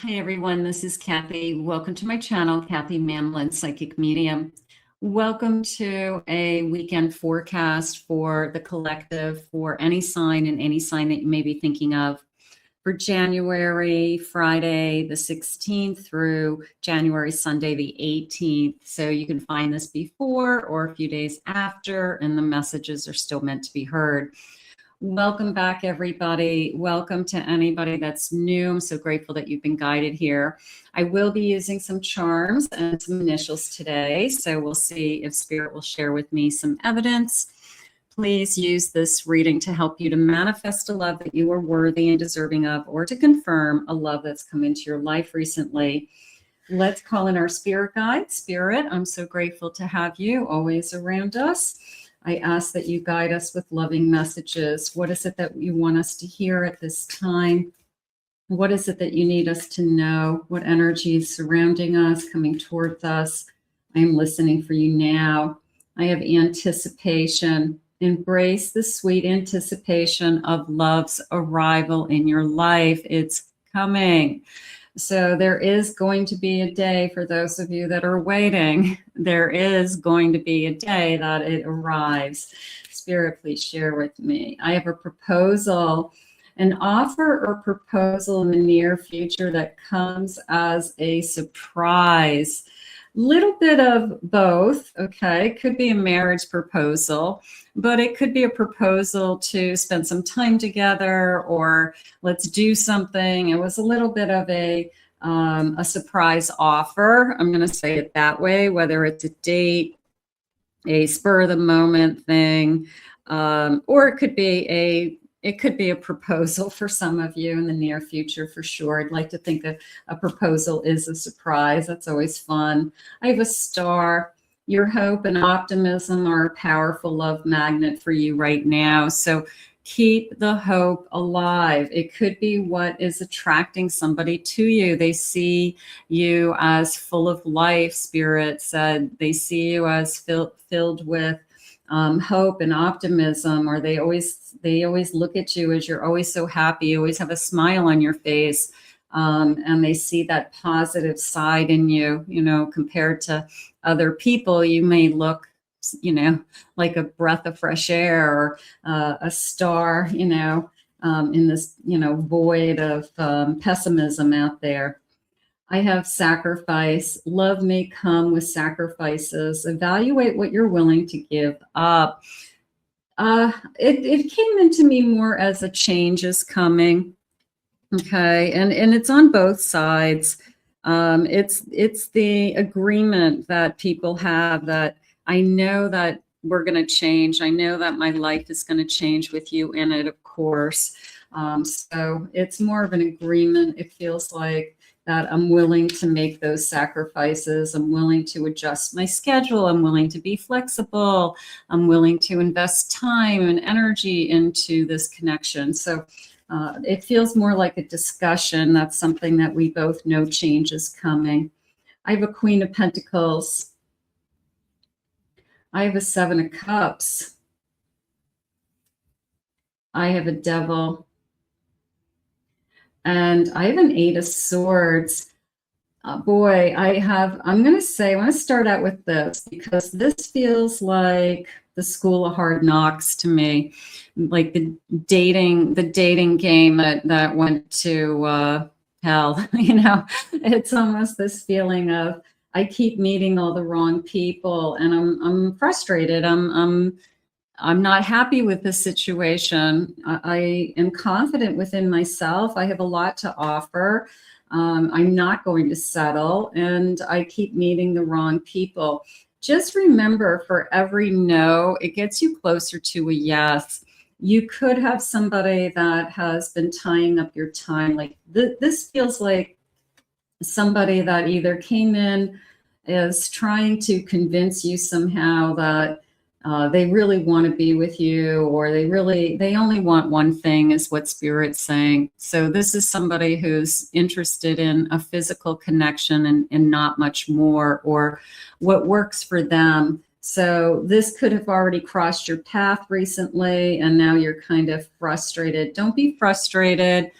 Hi everyone, this is Kathy. Welcome to my channel, Kathy Manlin, Psychic Medium. Welcome to a weekend forecast for the collective for any sign and any sign that you may be thinking of for January, Friday the 16th through January, Sunday the 18th. So you can find this before or a few days after, and the messages are still meant to be heard. Welcome back, everybody. Welcome to anybody that's new. I'm so grateful that you've been guided here. I will be using some charms and some initials today, so we'll see if Spirit will share with me some evidence. Please use this reading to help you to manifest a love that you are worthy and deserving of, or to confirm a love that's come into your life recently. Let's call in our spirit guide. Spirit, I'm so grateful to have you always around us. I ask that you guide us with loving messages. What is it that you want us to hear at this time? What is it that you need us to know? What energy is surrounding us, coming towards us? I am listening for you now. I have anticipation. Embrace the sweet anticipation of love's arrival in your life. It's coming. So there is going to be a day for those of you that are waiting. There is going to be a day that it arrives. Spirit, please share with me. I have a proposal, an offer or proposal in the near future that comes as a surprise. Little bit of both, okay? It could be a marriage proposal, but it could be a proposal to spend some time together or let's do something. It was a little bit of a surprise offer. I'm going to say it that way, whether it's a date, a spur of the moment thing, or it could be a proposal for some of you in the near future for sure. I'd like to think a proposal is a surprise. That's always fun. I have a star. Your hope and optimism are a powerful love magnet for you right now. So keep the hope alive. It could be what is attracting somebody to you. They see you as full of life, Spirit said. They see you as filled with hope and optimism, or they always look at you as you're always so happy, you always have a smile on your face, and they see that positive side in you. You know, compared to other people, you may look, you know, like a breath of fresh air or a star, you know, in this, you know, void of pessimism out there. I have sacrifice. Love may come with sacrifices. Evaluate what you're willing to give up. It came into me more as a change is coming. Okay, and it's on both sides. It's the agreement that people have that I know that we're going to change. I know that my life is going to change with you in it, of course. So it's more of an agreement. It feels like that I'm willing to make those sacrifices. I'm willing to adjust my schedule. I'm willing to be flexible. I'm willing to invest time and energy into this connection. So it feels more like a discussion. That's something that we both know change is coming. I have a Queen of Pentacles. I have a Seven of Cups. I have a Devil. And I have an Eight of Swords. Boy, I'm going to start out with this because this feels like the School of Hard Knocks to me, like the dating game that went to hell. You know, it's almost this feeling of I keep meeting all the wrong people, and I'm frustrated. I'm not happy with this situation. I am confident within myself. I have a lot to offer. I'm not going to settle, and I keep meeting the wrong people. Just remember, for every no, it gets you closer to a yes. You could have somebody that has been tying up your time. Like this feels like somebody that either came in is trying to convince you somehow that they really want to be with you, or they only want one thing, is what Spirit's saying. So this is somebody who's interested in a physical connection and not much more, or what works for them. So this could have already crossed your path recently, and now you're kind of frustrated. Don't be frustrated.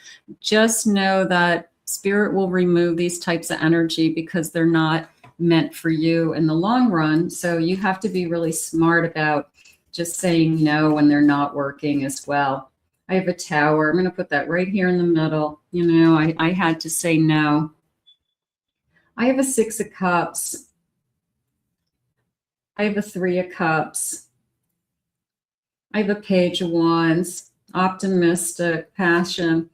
Just know that Spirit will remove these types of energy because they're not meant for you in the long run. So you have to be really smart about just saying no when they're not working as well. I have a Tower. I'm going to put that right here in the middle. You know, I had to say no. I have a Six of Cups. I have a Three of Cups. I have a Page of Wands, optimistic, passion.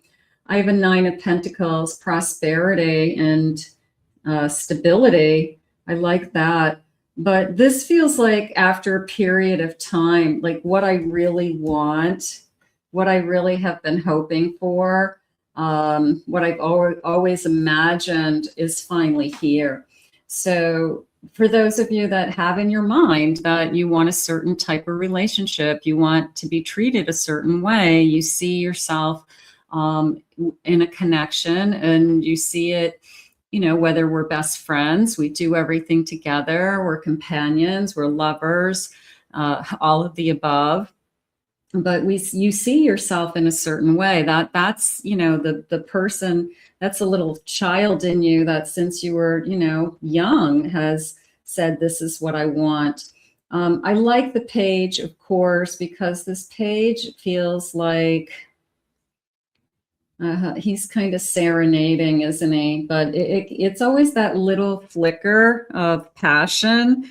I have a Nine of Pentacles, prosperity and stability. I like that. But this feels like after a period of time, like what I really want, what I really have been hoping for, what I've always imagined is finally here. So for those of you that have in your mind that you want a certain type of relationship, you want to be treated a certain way, you see yourself in a connection, and you see it, you know, whether we're best friends, we do everything together, we're companions, we're lovers, all of the above. But you see yourself in a certain way. That's you know, the person, that's a little child in you that since you were, you know, young has said, this is what I want. I like the Page, of course, because this Page feels like he's kind of serenading, isn't he? But it's always that little flicker of passion.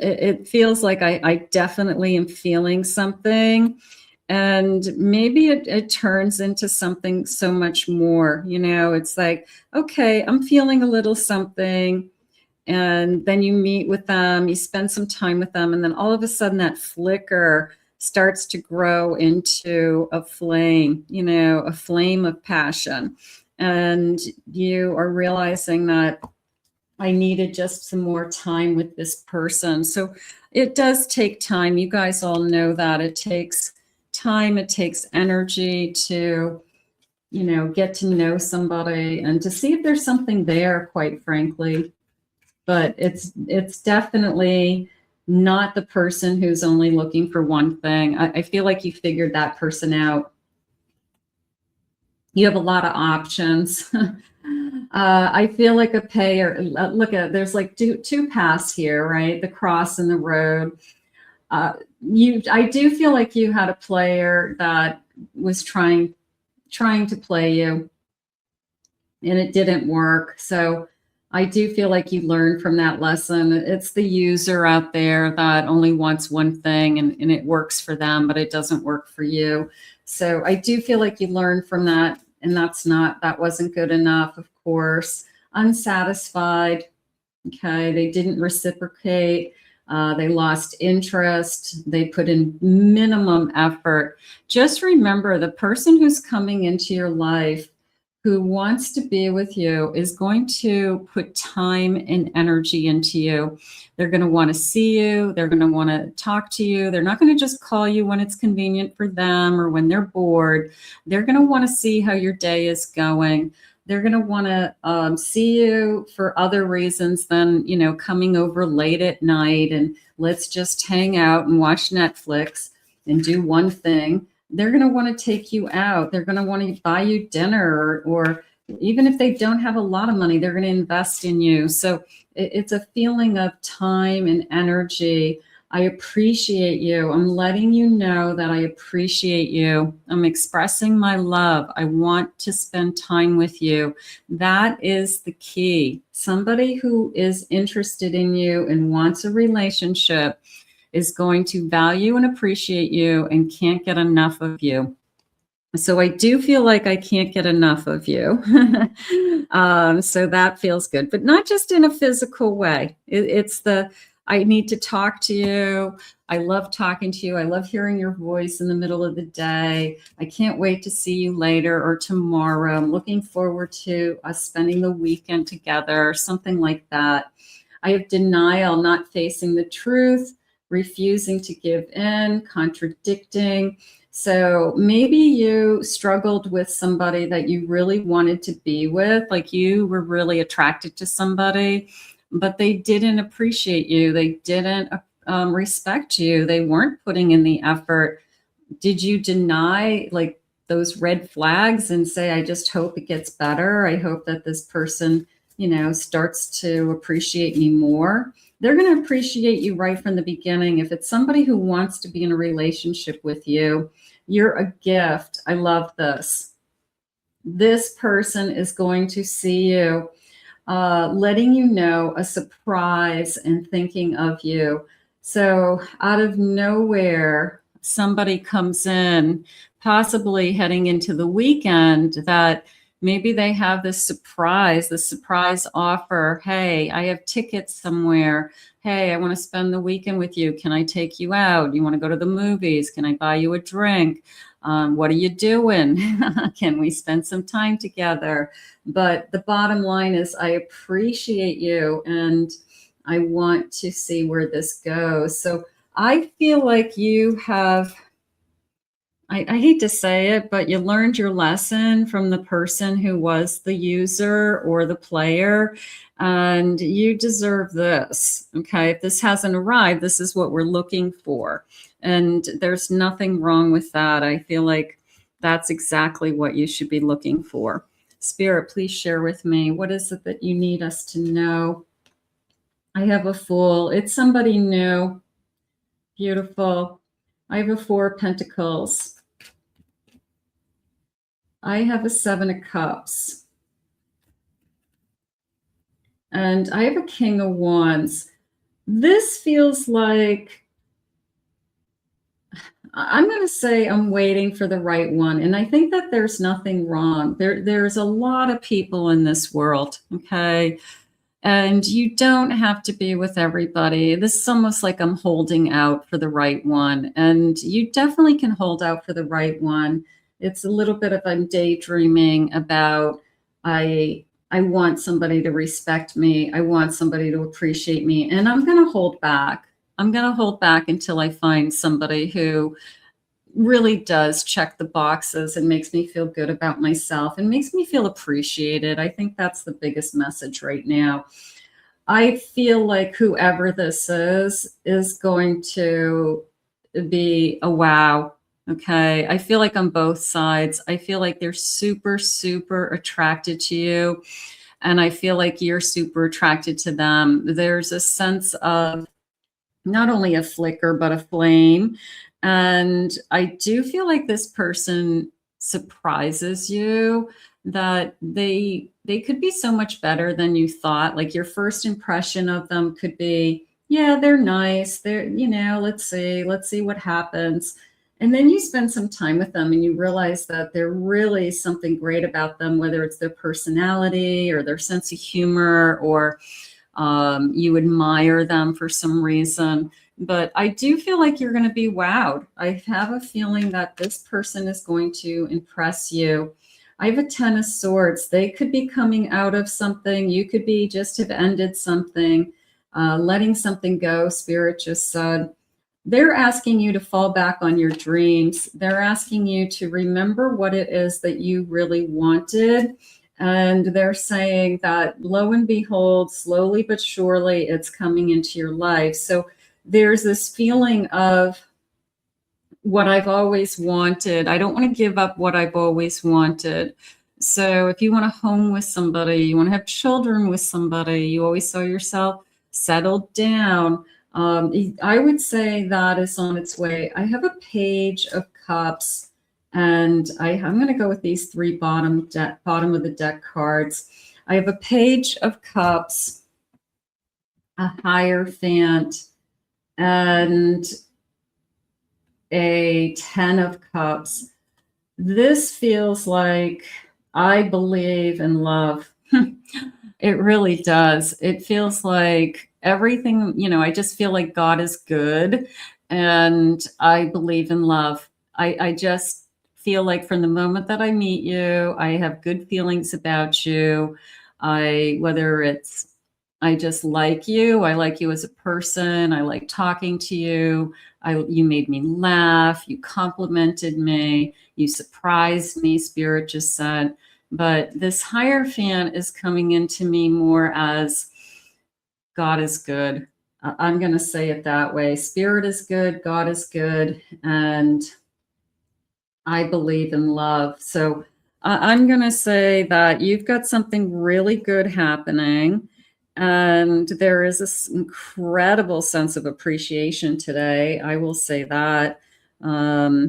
It feels like I definitely am feeling something, and maybe it turns into something so much more. You know, it's like, okay, I'm feeling a little something, and then you meet with them, you spend some time with them, and then all of a sudden that flicker starts to grow into a flame, you know, a flame of passion. And you are realizing that I needed just some more time with this person. So it does take time. You guys all know that it takes time, it takes energy to, you know, get to know somebody and to see if there's something there, quite frankly. But it's definitely not the person who's only looking for one thing. I feel like you figured that person out. You have a lot of options. I feel like a payer. Look at, there's like two paths here, right? The cross and the road. I do feel like you had a player that was trying to play you, and it didn't work. So I do feel like you learned from that lesson. It's the user out there that only wants one thing, and it works for them, but it doesn't work for you. So I do feel like you learned from that, and that wasn't good enough, of course. Unsatisfied. Okay, they didn't reciprocate. They lost interest. They put in minimum effort. Just remember, the person who's coming into your life who wants to be with you is going to put time and energy into you. They're going to want to see you. They're going to want to talk to you. They're not going to just call you when it's convenient for them or when they're bored. They're going to want to see how your day is going. They're going to want to see you for other reasons than, you know, coming over late at night and let's just hang out and watch Netflix and do one thing. They're going to want to take you out. They're going to want to buy you dinner, or even if they don't have a lot of money, they're going to invest in you. So it's a feeling of time and energy. I appreciate you. I'm letting you know that I appreciate you. I'm expressing my love. I want to spend time with you. That is the key. Somebody who is interested in you and wants a relationship is going to value and appreciate you and can't get enough of you. So I do feel like I can't get enough of you. So that feels good, but not just in a physical way. It's I need to talk to you. I love talking to you. I love hearing your voice in the middle of the day. I can't wait to see you later or tomorrow. I'm looking forward to us spending the weekend together, something like that. I have denial, not facing the truth, refusing to give in, contradicting. So maybe you struggled with somebody that you really wanted to be with, like you were really attracted to somebody, but they didn't appreciate you. They didn't respect you. They weren't putting in the effort. Did you deny, like, those red flags and say, I just hope it gets better. I hope that this person, you know, starts to appreciate me more. They're going to appreciate you right from the beginning. If it's somebody who wants to be in a relationship with you, you're a gift. I love this. This person is going to see you, letting you know a surprise and thinking of you. So out of nowhere, somebody comes in, possibly heading into the weekend, that maybe they have this surprise offer. Hey, I have tickets somewhere. Hey, I want to spend the weekend with you. Can I take you out? You want to go to the movies? Can I buy you a drink? What are you doing? Can we spend some time together? But the bottom line is, I appreciate you and I want to see where this goes. So I feel like you have, I hate to say it, but you learned your lesson from the person who was the user or the player, and you deserve this. Okay. If this hasn't arrived, this is what we're looking for. And there's nothing wrong with that. I feel like that's exactly what you should be looking for. Spirit, please share with me. What is it that you need us to know? I have a Fool. It's somebody new. Beautiful. I have a Four of Pentacles. I have a Seven of Cups. And I have a King of Wands. This feels like, I'm going to say I'm waiting for the right one. And I think that there's nothing wrong. There's a lot of people in this world, okay? And you don't have to be with everybody. This is almost like I'm holding out for the right one. And you definitely can hold out for the right one. It's a little bit of, I'm daydreaming about, I want somebody to respect me. I want somebody to appreciate me. And I'm going to hold back. I'm going to hold back until I find somebody who really does check the boxes and makes me feel good about myself and makes me feel appreciated. I think that's the biggest message right now. I feel like whoever this is going to be a wow. Okay. I feel like on both sides, I feel like they're super, super attracted to you. And I feel like you're super attracted to them. There's a sense of not only a flicker, but a flame. And I do feel like this person surprises you, that they could be so much better than you thought. Like your first impression of them could be, yeah, they're nice. They're, you know, let's see what happens. And then you spend some time with them and you realize that there's really something great about them, whether it's their personality or their sense of humor, or you admire them for some reason. But I do feel like you're going to be wowed. I have a feeling that this person is going to impress you. I have a Ten of Swords. They could be coming out of something. You could be just have ended something, letting something go. Spirit just said, they're asking you to fall back on your dreams. They're asking you to remember what it is that you really wanted. And they're saying that, lo and behold, slowly but surely, it's coming into your life. So there's this feeling of what I've always wanted. I don't want to give up what I've always wanted. So if you want to home with somebody, you want to have children with somebody, you always saw yourself settled down, I would say that is on its way. I have a Page of Cups, and I'm going to go with these three bottom of the deck cards. I have a Page of Cups, a Hierophant, and a Ten of Cups. This feels like I believe in love. It really does. It feels like everything, you know, I just feel like God is good and I believe in love. I just feel like from the moment that I meet you, I have good feelings about you. Whether it's, I just like you. I like you as a person. I like talking to you. You made me laugh. You complimented me. You surprised me, Spirit just said. But this Hierophant is coming into me more as God is good. I'm going to say it that way. Spirit is good. God is good. And I believe in love. So I'm going to say that you've got something really good happening. And there is this incredible sense of appreciation today. I will say that.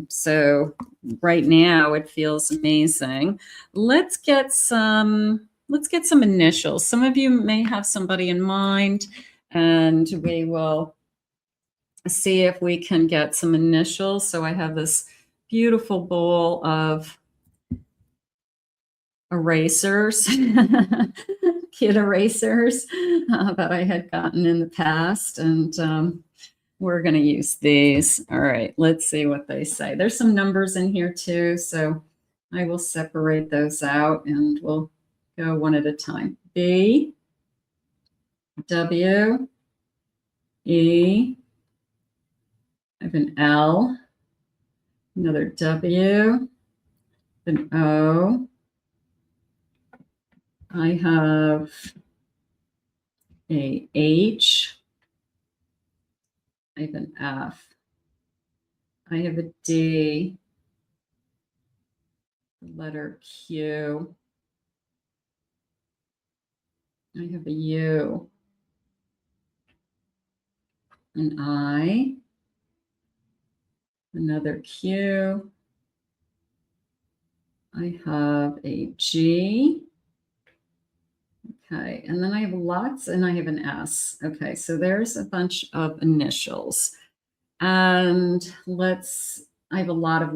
So right now it feels amazing. Let's get some initials. Some of you may have somebody in mind, and we will see if we can get some initials. So I have this beautiful bowl of erasers, kid erasers that I had gotten in the past. And we're going to use these. All right, let's see what they say. There's some numbers in here too. So I will separate those out and we'll go one at a time. B, W, E, I have an L, another W, an O. I have a H. I have an F. I have a D. The letter Q. I have a U. An I. Another Q. I have a G. Okay, and then I have lots, and I have an S. Okay, so there's a bunch of initials. And I have a lot of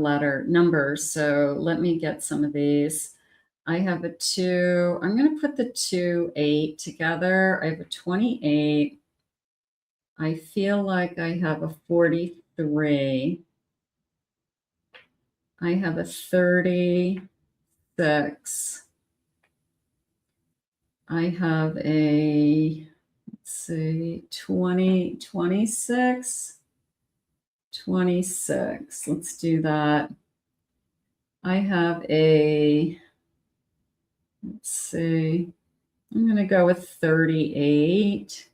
numbers, so let me get some of these. I have a 2. I'm going to put the 2, 8 together. I have a 28. I feel like I have a 43. I have a 36. I have a, let's see, 20, 26, 26. Let's do that. I have a, let's see, I'm going to go with 38.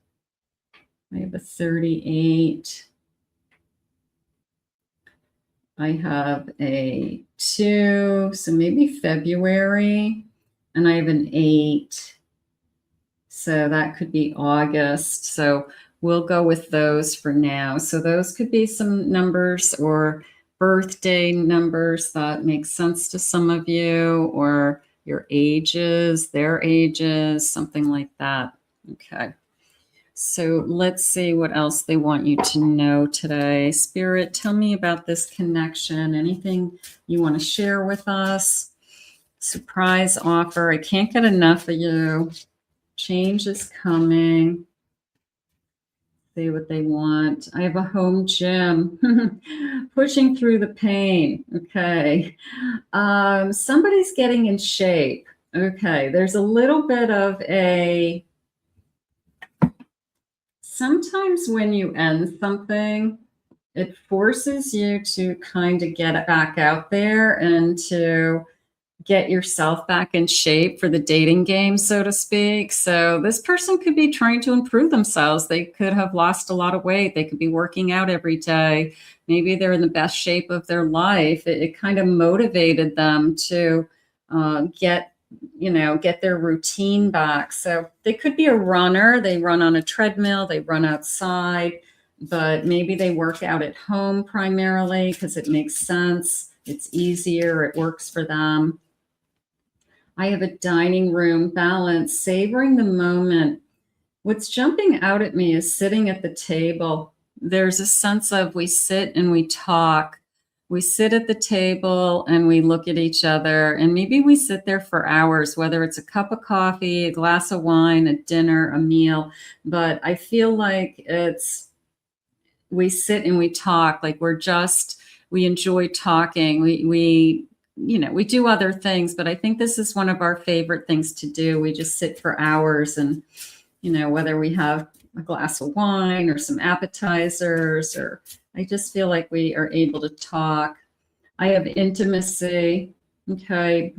I have a 38. I have a 2, so maybe February, and I have an 8. So that could be August. So we'll go with those for now. So those could be some numbers or birthday numbers that make sense to some of you, or your ages, their ages, something like that. Okay. So let's see what else they want you to know today. Spirit, tell me about this connection. Anything you want to share with us? Surprise offer. I can't get enough of you. Change is coming. See what they want. I have a home gym. Pushing through the pain. Okay. Somebody's getting in shape. Okay. There's a little bit of a... Sometimes when you end something, it forces you to kind of get back out there and to get yourself back in shape for the dating game, so to speak. So this person could be trying to improve themselves. They could have lost a lot of weight. They could be working out every day. Maybe they're in the best shape of their life. It kind of motivated them to get their routine back. So they could be a runner. They run on a treadmill. They run outside, but maybe they work out at home primarily because it makes sense. It's easier. It works for them. I have a dining room balance, savoring the moment. What's jumping out at me is sitting at the table. There's a sense of we sit and we talk. We sit at the table and we look at each other, and maybe we sit there for hours, whether it's a cup of coffee, a glass of wine, a dinner, a meal. But I feel like we sit and we talk, like we enjoy talking. We do other things, but I think this is one of our favorite things to do. We just sit for hours, and, whether we have a glass of wine or some appetizers, or I just feel like we are able to talk. I have intimacy. Okay.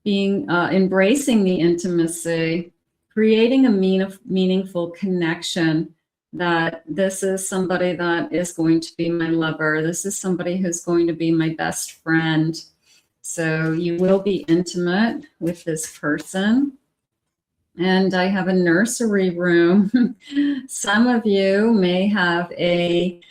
Embracing the intimacy, creating a meaningful connection that this is somebody that is going to be my lover. This is somebody who's going to be my best friend. So you will be intimate with this person. And I have a nursery room. Some of you may have a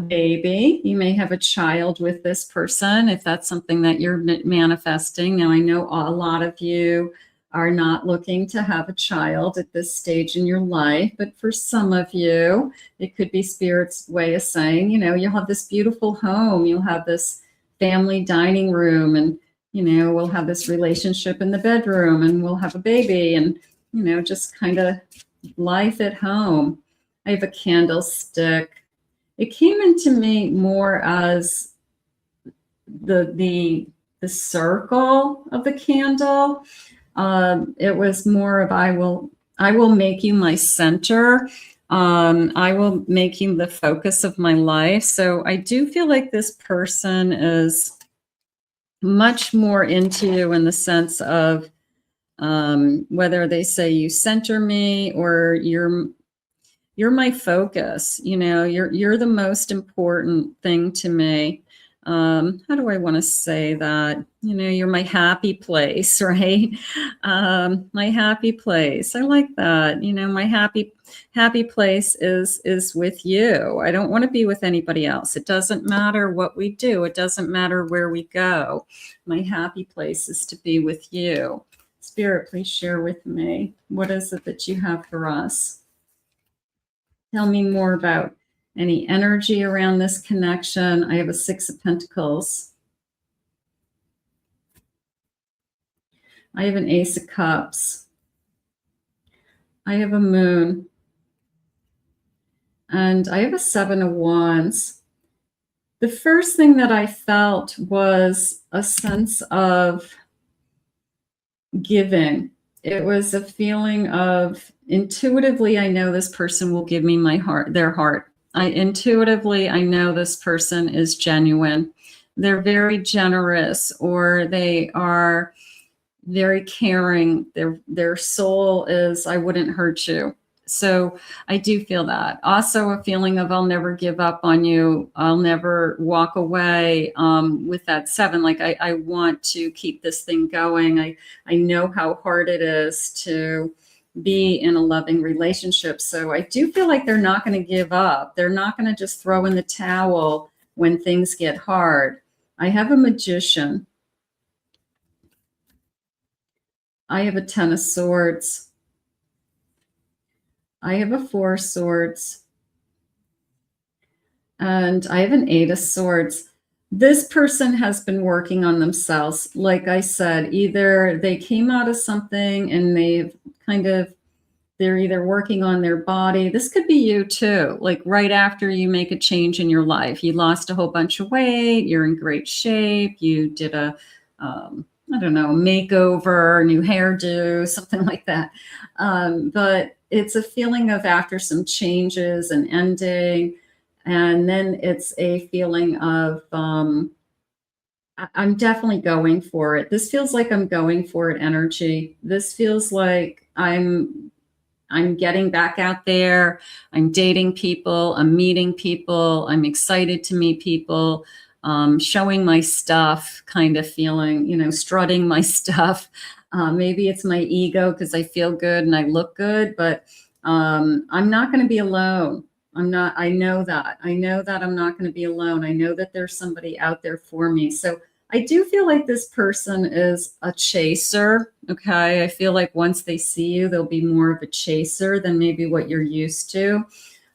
baby. You may have a child with this person if that's something that you're manifesting. Now, I know a lot of you are not looking to have a child at this stage in your life, but for some of you, it could be Spirit's way of saying, you know, you'll have this beautiful home, you'll have this family dining room, and, you know, we'll have this relationship in the bedroom, and we'll have a baby, and, you know, just kind of life at home. I have a candlestick. It came into me more as the circle of the candle. It was more of I will make you my center. I will make you the focus of my life. So I do feel like this person is much more into you in the sense of whether they say you center me or you're my focus. You know, you're the most important thing to me. How do I want to say that? You know, you're my happy place, right? My happy place. I like that. You know, my happy place is with you. I don't want to be with anybody else. It doesn't matter what we do. It doesn't matter where we go. My happy place is to be with you. Spirit, please share with me. What is it that you have for us? Tell me more about any energy around this connection. I have a 6 of Pentacles. I have an Ace of Cups. I have a Moon. And I have a 7 of Wands. The first thing that I felt was a sense of giving. It was a feeling of intuitively, I know this person will give me their heart. Intuitively, I know this person is genuine. They're very generous, or they are very caring. Their soul is, I wouldn't hurt you. So I do feel that. Also a feeling of I'll never give up on you. I'll never walk away with that 7. Like I want to keep this thing going. I know how hard it is to be in a loving relationship. So I do feel like they're not going to give up. They're not going to just throw in the towel when things get hard. I have a Magician. I have a 10 of Swords. I have a 4 of Swords. And I have an 8 of Swords. This person has been working on themselves. Like I said, either they came out of something and they're either working on their body. This could be you too. Like right after you make a change in your life, you lost a whole bunch of weight, you're in great shape, you did a, I don't know, makeover, new hairdo, something like that. But it's a feeling of after some changes and ending, and then it's a feeling of, I'm definitely going for it. This feels like I'm going for it energy. This feels like I'm getting back out there. I'm dating people. I'm meeting people. I'm excited to meet people. Showing my stuff, kind of feeling, you know, strutting my stuff. Maybe it's my ego because I feel good and I look good, but I'm not going to be alone. I know that I'm not going to be alone. I know that there's somebody out there for me. So I do feel like this person is a chaser. Okay. I feel like once they see you, they'll be more of a chaser than maybe what you're used to.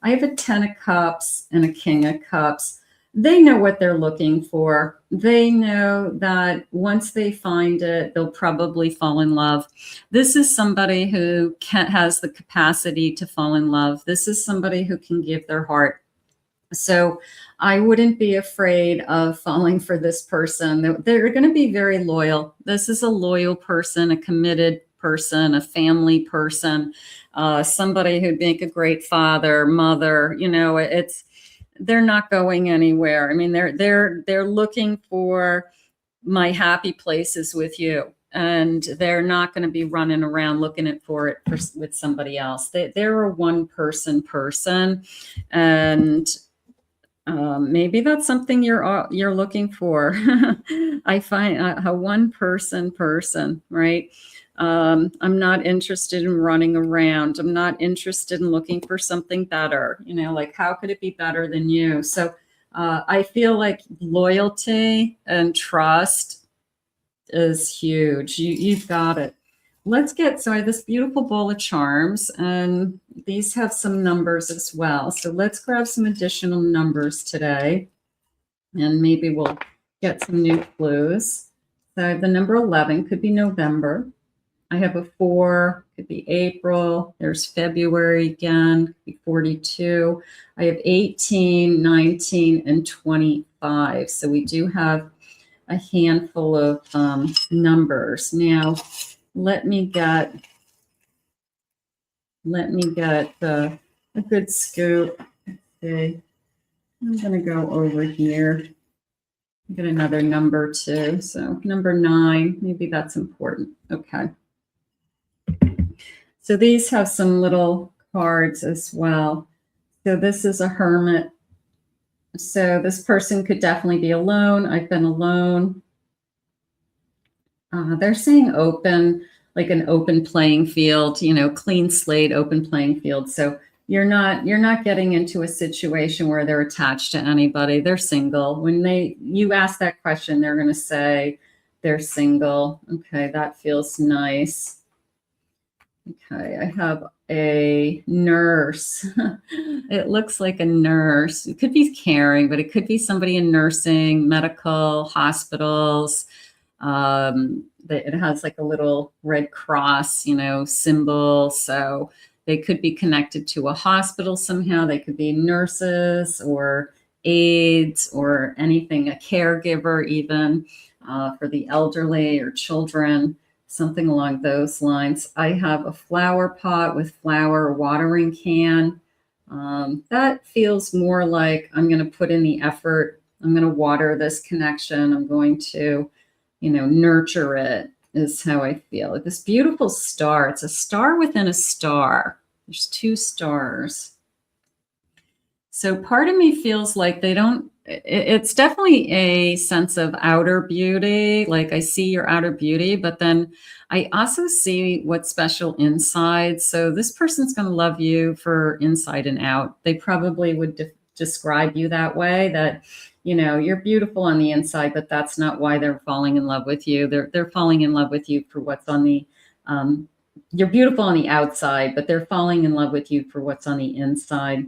I have a 10 of Cups and a King of Cups. They know what they're looking for. They know that once they find it, they'll probably fall in love. This is somebody who has the capacity to fall in love. This is somebody who can give their heart. So I wouldn't be afraid of falling for this person. They're going to be very loyal. This is a loyal person, a committed person, a family person, somebody who'd make a great father, mother. You know, they're not going anywhere. I mean, they're looking for my happy places with you. and they're not going to be running around looking for it with somebody else. They're a one-person person, and maybe that's something you're looking for. I find a one-person person, right? I'm not interested in running around. I'm not interested in looking for something better. You know, like, how could it be better than you? So I feel like loyalty and trust is huge. You've got it. Let's get, so I have this beautiful bowl of charms, and these have some numbers as well. So let's grab some additional numbers today, and maybe we'll get some new clues. So the number 11 could be November. I have a 4, could be April. There's February again, could be 42. I have 18, 19, and 25. So we do have a handful of numbers. Now, let me get a good scoop. Okay. I'm going to go over here. Get another number too. So number 9, maybe that's important. Okay. So these have some little cards as well. So this is a hermit. So this person could definitely be alone. I've been alone. They're saying open, like an open playing field, you know, clean slate, open playing field. So you're not getting into a situation where they're attached to anybody. They're single. When you ask that question, they're going to say they're single. Okay, that feels nice. Okay, I have a nurse. It looks like a nurse. It could be caring, but it could be somebody in nursing, medical, hospitals. It has like a little Red Cross, you know, symbol. So they could be connected to a hospital somehow. They could be nurses or aides or anything, a caregiver even for the elderly or children, something along those lines. I have a flower pot with flower watering can. That feels more like I'm going to put in the effort. I'm going to water this connection. I'm going to, you know, nurture it, is how I feel. This beautiful star. It's a star within a star. There's 2 stars. So part of me feels like it's definitely a sense of outer beauty. Like, I see your outer beauty, but then I also see what's special inside. So this person's going to love you for inside and out. They probably would describe you that way, that, you know, you're beautiful on the inside, but that's not why they're falling in love with you. They're falling in love with you for what's on the, you're beautiful on the outside, but they're falling in love with you for what's on the inside.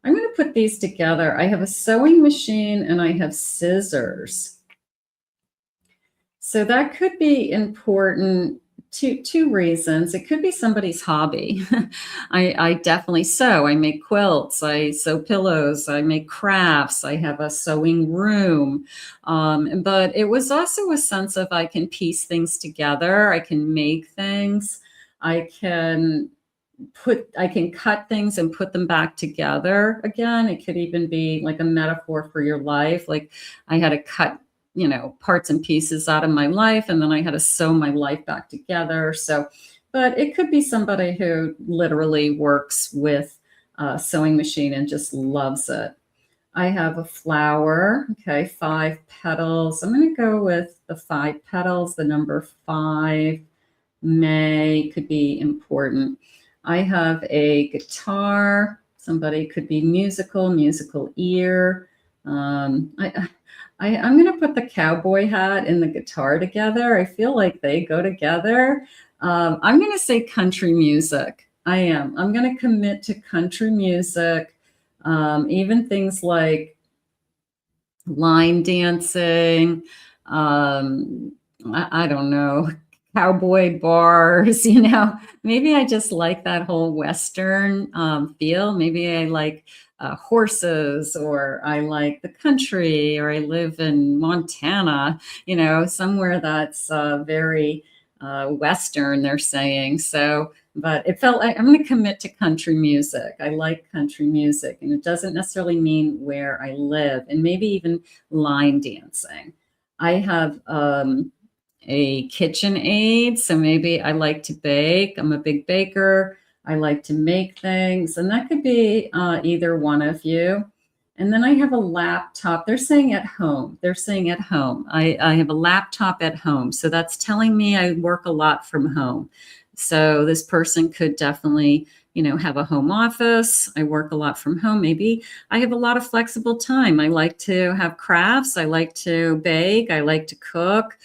I'm going to put these together. I have a sewing machine and I have scissors. So that could be important. Two reasons. It could be somebody's hobby. I definitely sew. I make quilts. I sew pillows. I make crafts. I have a sewing room. But it was also a sense of, I can piece things together. I can make things. I can cut things and put them back together again. It could even be like a metaphor for your life. Like, I had to cut, you know, parts and pieces out of my life, and then I had to sew my life back together. So, but it could be somebody who literally works with a sewing machine and just loves it. I have a flower. Okay, 5 petals. I'm going to go with the 5 petals. The number 5 could be important. I have a guitar. Somebody could be musical ear. I'm going to put the cowboy hat and the guitar together. I feel like they go together. I'm going to say country music. I am. I'm going to commit to country music. Even things like line dancing. I don't know. Cowboy bars, you know, maybe I just like that whole Western feel. Maybe I like horses, or I like the country, or I live in Montana, you know, somewhere that's very Western, they're saying. So, but it felt like I'm going to commit to country music. I like country music, and it doesn't necessarily mean where I live, and maybe even line dancing. I have a kitchen aid. So maybe I like to bake. I'm a big baker. I like to make things. And that could be either one of you. And then I have a laptop. They're saying at home. They're saying at home. I have a laptop at home. So that's telling me I work a lot from home. So this person could definitely, you know, have a home office. I work a lot from home. Maybe I have a lot of flexible time. I like to have crafts. I like to bake. I like to cook.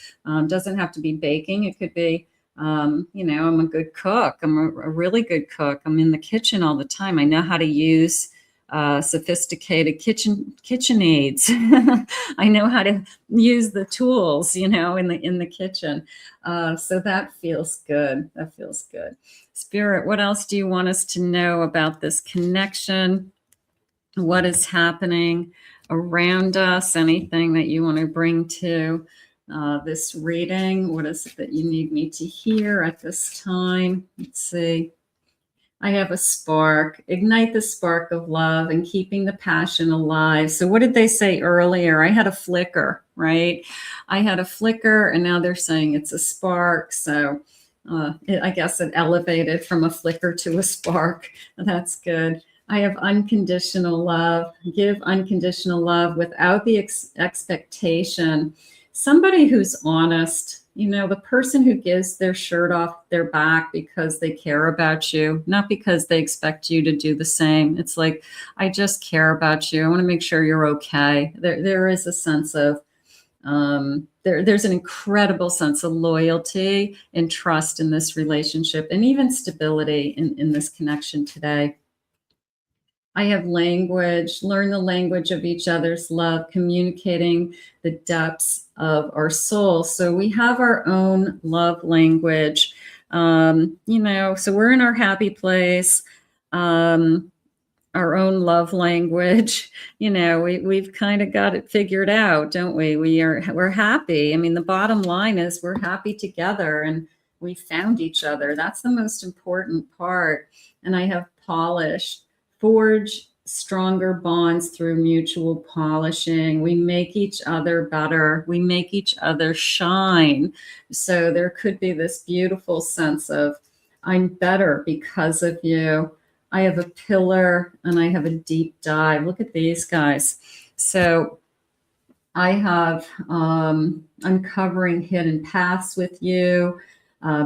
Doesn't have to be baking. It could be, you know, I'm a good cook. I'm a really good cook. I'm in the kitchen all the time. I know how to use sophisticated kitchen aids. I know how to use the tools, you know, in the kitchen. So that feels good. That feels good. Spirit, what else do you want us to know about this connection? What is happening around us? Anything that you want to bring to this reading? What is it that you need me to hear at this time? Let's see. I have a spark. Ignite the spark of love and keeping the passion alive. So what did they say earlier? I had a flicker, right? I had a flicker, and now they're saying it's a spark. So I guess it elevated from a flicker to a spark. That's good. I have unconditional love. Give unconditional love without the expectation. Somebody who's honest. You know, the person who gives their shirt off their back because they care about you, not because they expect you to do the same. It's like, I just care about you. I want to make sure you're okay. There is a sense of, there's an incredible sense of loyalty and trust in this relationship, and even stability in this connection today. I have language, learn the language of each other's love, communicating the depths of our soul. So we have our own love language, you know, so we're in our happy place, our own love language. You know, we've kind of got it figured out, don't we? We're happy. I mean, the bottom line is we're happy together and we found each other. That's the most important part. And I have polish. Forge stronger bonds through mutual polishing. We make each other better. We make each other shine. So there could be this beautiful sense of, I'm better because of you. I have a pillar and I have a deep dive. Look at these guys. So I have uncovering hidden paths with you.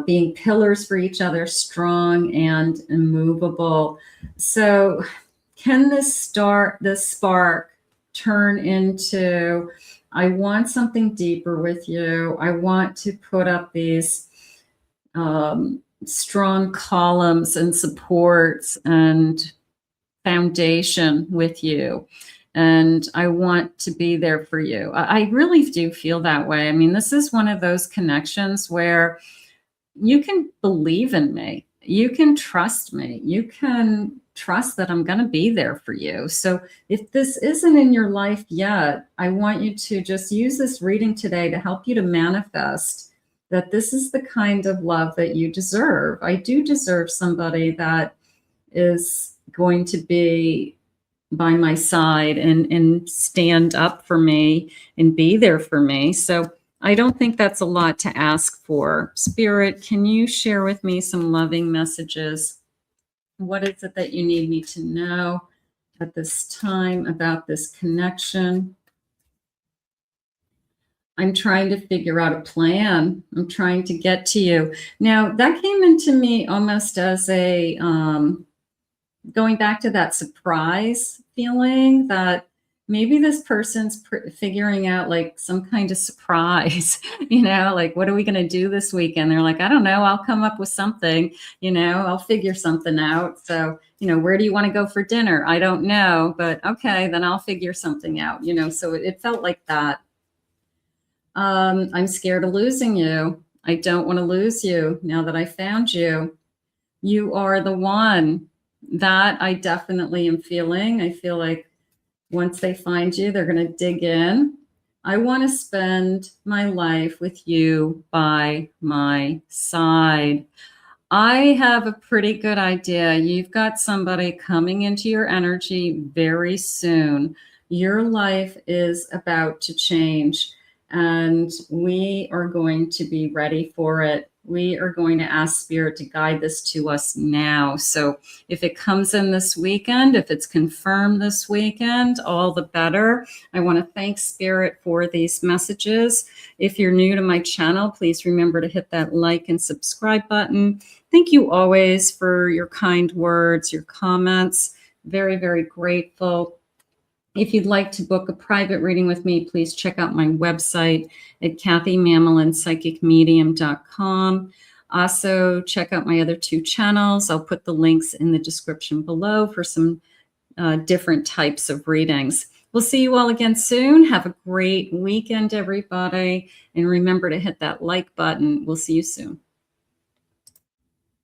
Being pillars for each other, strong and immovable. So can this spark turn into, I want something deeper with you. I want to put up these strong columns and supports and foundation with you. And I want to be there for you. I really do feel that way. I mean, this is one of those connections where you can believe in me. You can trust me. You can trust that I'm going to be there for you. So if this isn't in your life yet, I want you to just use this reading today to help you to manifest that this is the kind of love that you deserve. I do deserve somebody that is going to be by my side and stand up for me and be there for me. So I don't think that's a lot to ask for. Spirit, can you share with me some loving messages? What is it that you need me to know at this time about this connection? I'm trying to figure out a plan. I'm trying to get to you. Now, that came into me almost as a, going back to that surprise feeling that maybe this person's figuring out like some kind of surprise, you know, like, what are we going to do this weekend? They're like, I don't know. I'll come up with something, you know, I'll figure something out. So, you know, where do you want to go for dinner? I don't know, but okay, then I'll figure something out, you know, so it felt like that. I'm scared of losing you. I don't want to lose you now that I found you. You are the one. That I definitely am feeling. I feel like once they find you, they're going to dig in. I want to spend my life with you by my side. I have a pretty good idea. You've got somebody coming into your energy very soon. Your life is about to change. and we are going to be ready for it. We are going to ask Spirit to guide this to us now. So if it comes in this weekend, if it's confirmed this weekend, all the better. I want to thank Spirit for these messages. If you're new to my channel, please remember to hit that like and subscribe button. Thank you always for your kind words, your comments. Very, very grateful. If you'd like to book a private reading with me, please check out my website at kathymamlinpsychicmedium.com. Also, check out my other 2 channels. I'll put the links in the description below for some different types of readings. We'll see you all again soon. Have a great weekend, everybody. And remember to hit that like button. We'll see you soon.